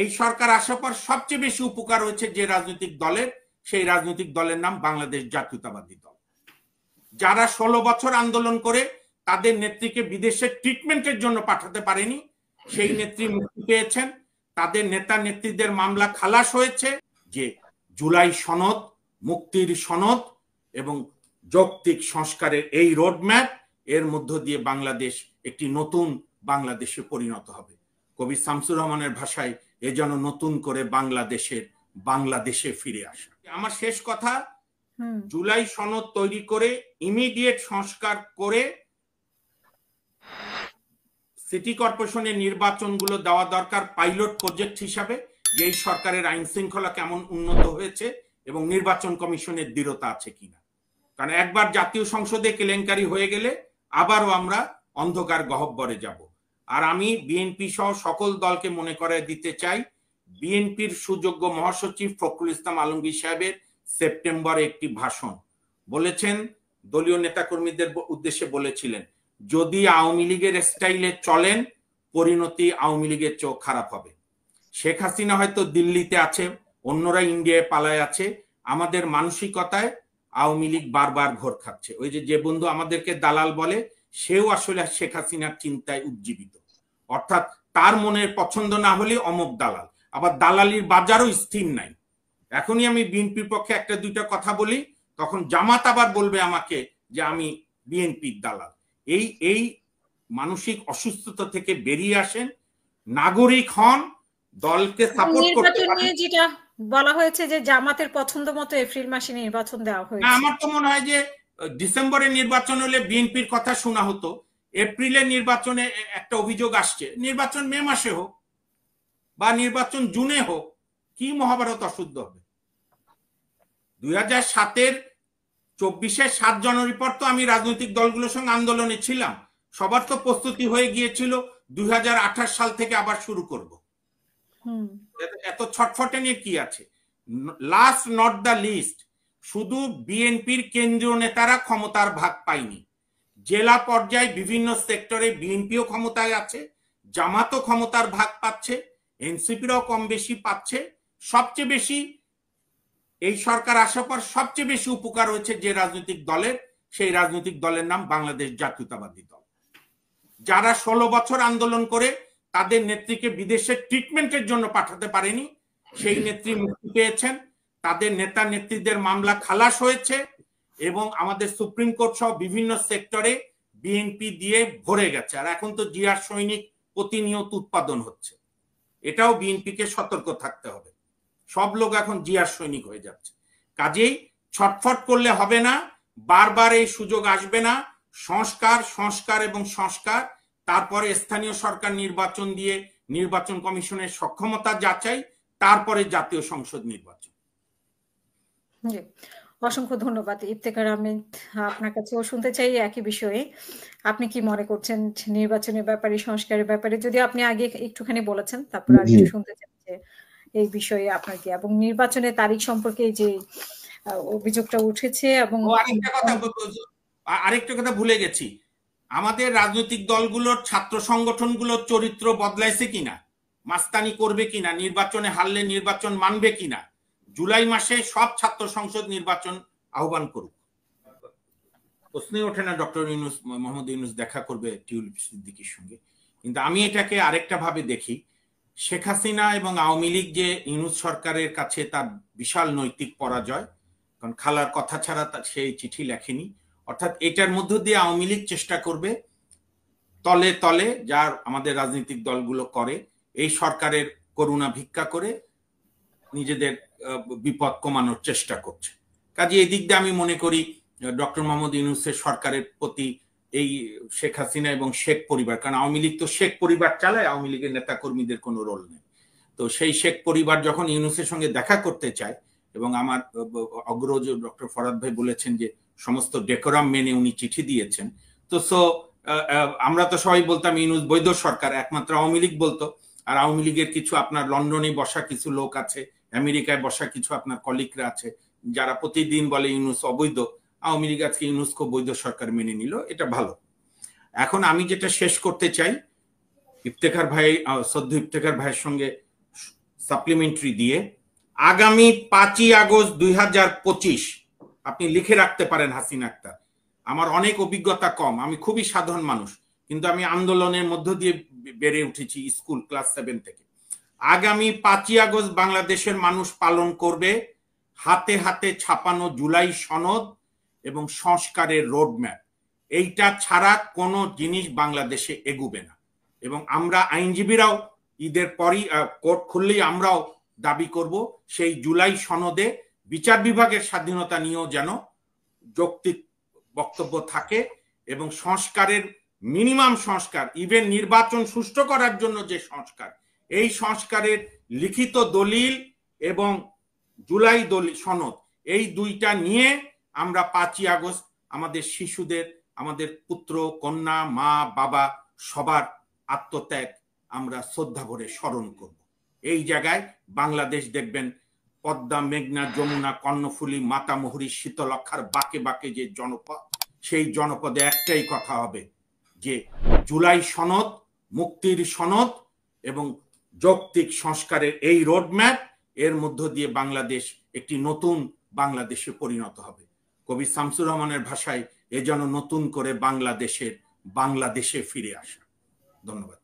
এই সরকার আসার পর সবচেয়ে বেশি উপকার হয়েছে যে রাজনৈতিক দলের, সেই রাজনৈতিক দলের নাম বাংলাদেশ জাতীয়তাবাদী দল। যারা 16 বছর আন্দোলন করে তাদের নেত্রীকে বিদেশে ট্রিটমেন্টের জন্য পাঠাতে পারেনি, সেই নেত্রী মুক্তি পেয়েছেন। তাদের নেতা নেত্রীদের মামলা খালাস হয়েছে। যে জুলাই সনদ, মুক্তির সনদ এবং যৌক্তিক সংস্কারের এই রোডম্যাপ, এর মধ্য দিয়ে বাংলাদেশ একটি নতুন বাংলাদেশে পরিণত হবে। কবি শামসুর রহমানের ভাষায় এ যেন নতুন করে বাংলাদেশে ফিরে আসা। আমার শেষ কথা, জুলাই সনদ তৈরি করে ইমিডিয়েট সংস্কার করে সিটি কর্পোরেশনের নির্বাচনগুলো দেওয়া দরকার পাইলট প্রজেক্ট হিসাবে, যে এই সরকারের আইন শৃঙ্খলা কেমন উন্নত হয়েছে এবং নির্বাচন কমিশনের দৃঢ়তা আছে কিনা। কারণ একবার জাতীয় সংসদে কেলেঙ্কারি হয়ে গেলে আবারও আমরা অন্ধকার গহ্বরে যাব। আর আমি বিএনপি সহ সকল দলকে মনে করায় দিতে চাই, বিএনপির সুযোগ্য মহাসচিব ফখরুল ইসলাম আলমগীর সাহেবের সেপ্টেম্বরে একটি ভাষণ বলেছেন, দলীয় নেতাকর্মীদের উদ্দেশ্যে বলেছিলেন, যদি আওয়ামী লীগের স্টাইলে চলেন পরিণতি আওয়ামী লীগের চোখ খারাপ হবে। শেখ হাসিনা হয়তো দিল্লিতে আছে, অন্যরা ইন্ডিয়ায় পালায় আছে, আমাদের মানসিকতায় আওয়ামী লীগ বারবার ঘোর খাচ্ছে। ওই যে বন্ধু আমাদেরকে দালাল বলে, সেও আসলে শেখ হাসিনার চিন্তায় উজ্জীবিত। অর্থাৎ তার মনের পছন্দ না হলে অমুক দালাল। আবার দালালির বাজারও স্থির নাই। এখনই আমি বিএনপির পক্ষে একটা দুইটা কথা বলি, তখন জামাত আবার বলবে আমাকে যে আমি বিএনপির দালাল। এই মানসিক অসুস্থতা থেকে বেরিয়ে আসেন, নাগরিক হন, দলকে সাপোর্ট করতে পারেন। যেটা বলা হয়েছে যে জামাতের পছন্দ মতো এপ্রিল মাসে নির্বাচন দেওয়া হয়েছে। আমার তো মনে হয় যে ডিসেম্বরে নির্বাচন হলে বিএনপির কথা শোনা হতো। এপ্রিলের নির্বাচনে একটা অভিযোগ আসছে, নির্বাচন মে মাসে হোক বা নির্বাচন জুনে হোক, কি মহাভারত অশুদ্ধ হবে। 2007-এর 24-এর 7 জানুয়ারি পর তো আমি রাজনৈতিক দলগুলোর সঙ্গে আন্দোলনে ছিলাম। সবার তো প্রস্তুতি হয়ে গিয়েছিল 2028 সাল থেকে আবার শুরু করব। এত ছটফটে নিয়ে কি আছে? লাস্ট নট দ্য লিস্ট, শুধু বিএনপির কেন্দ্রীয় নেতারা ক্ষমতার ভাগ পায়নি, জেলা পর্যায়ে বিভিন্ন সেক্টরে বিএনপিও ক্ষমতায় আছে, জামাতও ক্ষমতার ভাগ পাচ্ছে, এনসিপিরাও কম বেশি পাচ্ছে। সবচেয়ে বেশি এই সরকার আসার পর সবচেয়ে বেশি উপকার হয়েছে যে রাজনৈতিক দলের, সেই রাজনৈতিক দলের নাম বাংলাদেশ জাতীয়তাবাদী দল। যারা 16 বছর আন্দোলন করে তাদের নেত্রীকে বিদেশে ট্রিটমেন্টের জন্য পাঠাতে পারেনি, সেই নেত্রী মুক্তি পেয়েছেন। তাদের নেতা নেত্রীদের মামলা খালাস হয়েছে এবং আমাদের সুপ্রিম কোর্ট সহ বিভিন্ন সেক্টরে বিএনপি দিয়ে ভরে গেছে। আর এখন তো জিয়ার সৈনিক প্রতিনিয়ত উৎপাদন হচ্ছে, এটাও বিএনপিকে সতর্ক থাকতে হবে। সব লোক এখন জিয়ার সৈনিক হয়ে যাচ্ছে। কাজেই ছটফট করলে হবে না, বারবার এই সুযোগ আসবে না। সংস্কার, সংস্কার এবং সংস্কার, তারপরে স্থানীয় সরকার নির্বাচন দিয়ে নির্বাচন কমিশনের সক্ষমতা যাচাই, তারপরে জাতীয় সংসদ নির্বাচন। অসংখ্য ধন্যবাদ ইফতেখার আহমেদ। আপনার কাছেও শুনতে চাই একই বিষয়ে, আপনি কি মনে করছেন নির্বাচনের ব্যাপারে, সংস্কারের ব্যাপারে? যদি আপনি আগে একটুখানি বলেছেন, তারপর আর একটু শুনতে চাই যে এই বিষয়ে আপনার কি, এবং নির্বাচনের তারিখ সম্পর্কে যে অভিযোগটা উঠেছে। এবং আরেকটা কথা ভুলে গেছি, আমাদের রাজনৈতিক দলগুলোর ছাত্র সংগঠনগুলোর চরিত্র বদলাইছে কিনা, মাস্তানি করবে কিনা, নির্বাচনে হারলে নির্বাচন মানবে কিনা। জুলাই মাসে সব ছাত্র সংসদ নির্বাচন আহ্বান করুক, প্রশ্নই ওঠে না ডক্টর ইউনূস, মোহাম্মদ ইউনূস দেখা করবে টিউলিপ সিদ্দিকীর সঙ্গে। কিন্তু আমি এটাকে আরেকটা ভাবে দেখি, শেখ হাসিনা এবং আওয়ামী লীগ যে ইউনূস সরকারের কাছে তার বিশাল নৈতিক পরাজয়, কারণ খালার কথা ছাড়া সেই চিঠি লেখেনি। অর্থাৎ এটার মধ্য দিয়ে আওয়ামী লীগ চেষ্টা করবে তলে তলে, যার আমাদের রাজনৈতিক দলগুলো করে, এই সরকারের করুণা ভিক্ষা করে নিজেদের বিপদ কমানোর চেষ্টা করছে। কাজে এই দিক দিয়ে আমি মনে করি ডক্টর মোহাম্মদ ইউনূসের সরকারের প্রতি এই শেখ হাসিনা এবং শেখ পরিবার, কারণ আওয়ামী লীগ তো শেখ পরিবার চালায়, আওয়ামী লীগের নেতা কর্মীদের কোনো রোল নেই। তো সেই শেখ পরিবার যখন ইউনূসের সঙ্গে দেখা করতে চায়, এবং আমার অগ্রজ ডক্টর ফরাদ ভাই বলেছেন যে সমস্ত ডেকোরাম মেনে উনি চিঠি দিয়েছেন, তো আমরা তো সবাই বলতাম ইউনূস বৈধ সরকার, একমাত্র আওয়ামী লীগ বলতো। আর আওয়ামী লীগের কিছু আপনার লন্ডনে বসা কিছু লোক আছে, আমেরিকায় বসা কিছু আপনার কলিগরা আছে, যারা প্রতিদিন বলে ইউনূস অবৈধ। আওয়ামী লীগ আজকে ইউনূসকে বৈধ সরকার মেনে নিল, এটা ভালো। এখন আমি যেটা শেষ করতে চাই, ইফতেখার ভাই, শ্রদ্ধেয় ইফতেখার ভাইয়ের সঙ্গে সাপ্লিমেন্টারি দিয়ে আগামী 5ই আগস্ট 2025 আপনি লিখে রাখতে পারেন হাসিনা আক্তার। আমার অনেক অভিজ্ঞতা কম, আমি খুবই সাধারণ মানুষ, কিন্তু আমি আন্দোলনের মধ্য দিয়ে বেড়ে উঠেছি স্কুল ক্লাস 7 থেকে। আগামী 5ই আগস্ট বাংলাদেশের মানুষ পালন করবে হাতে হাতে ছাপানো জুলাই সনদ এবং সংস্কারের রোডম্যাপ। এইটা ছাড়া কোনো জিনিস বাংলাদেশে এগুবে না। এবং আমরা আইনজীবীরাও ঈদের পরই কোর্ট খুললেই আমরাও দাবি করব সেই জুলাই সনদে বিচার বিভাগের স্বাধীনতা নিয়েও যেন যৌক্তিক বক্তব্য থাকে এবং সংস্কারের মিনিমাম সংস্কার, ইভেন নির্বাচন সুষ্ঠু করার জন্য যে সংস্কার, এই সংস্কারের লিখিত দলিল এবং জুলাই দলিল সনদ, এই দুইটা নিয়ে আমরা 5ই আগস্ট আমাদের শিশুদের, আমাদের পুত্র কন্যা, মা বাবা সবার আত্মত্যাগ আমরা শ্রদ্ধা ভরে স্মরণ করব। এই জায়গায় বাংলাদেশ দেখবেন পদ্মা, মেঘনা, যমুনা, কর্ণফুলী, মাতামুহুরী, শীতলক্ষার বাঁকে বাঁকে যে জনপদ, সেই জনপদে একটাই কথা হবে যে জুলাই সনদ, মুক্তির সনদ এবং যৌক্তিক সংস্কারের এই রোডম্যাপ, এর মধ্য দিয়ে বাংলাদেশ একটি নতুন বাংলাদেশে পরিণত হবে। কবি শামসুর রহমানের ভাষায় এ যেন নতুন করে বাংলাদেশে ফিরে আসা। ধন্যবাদ।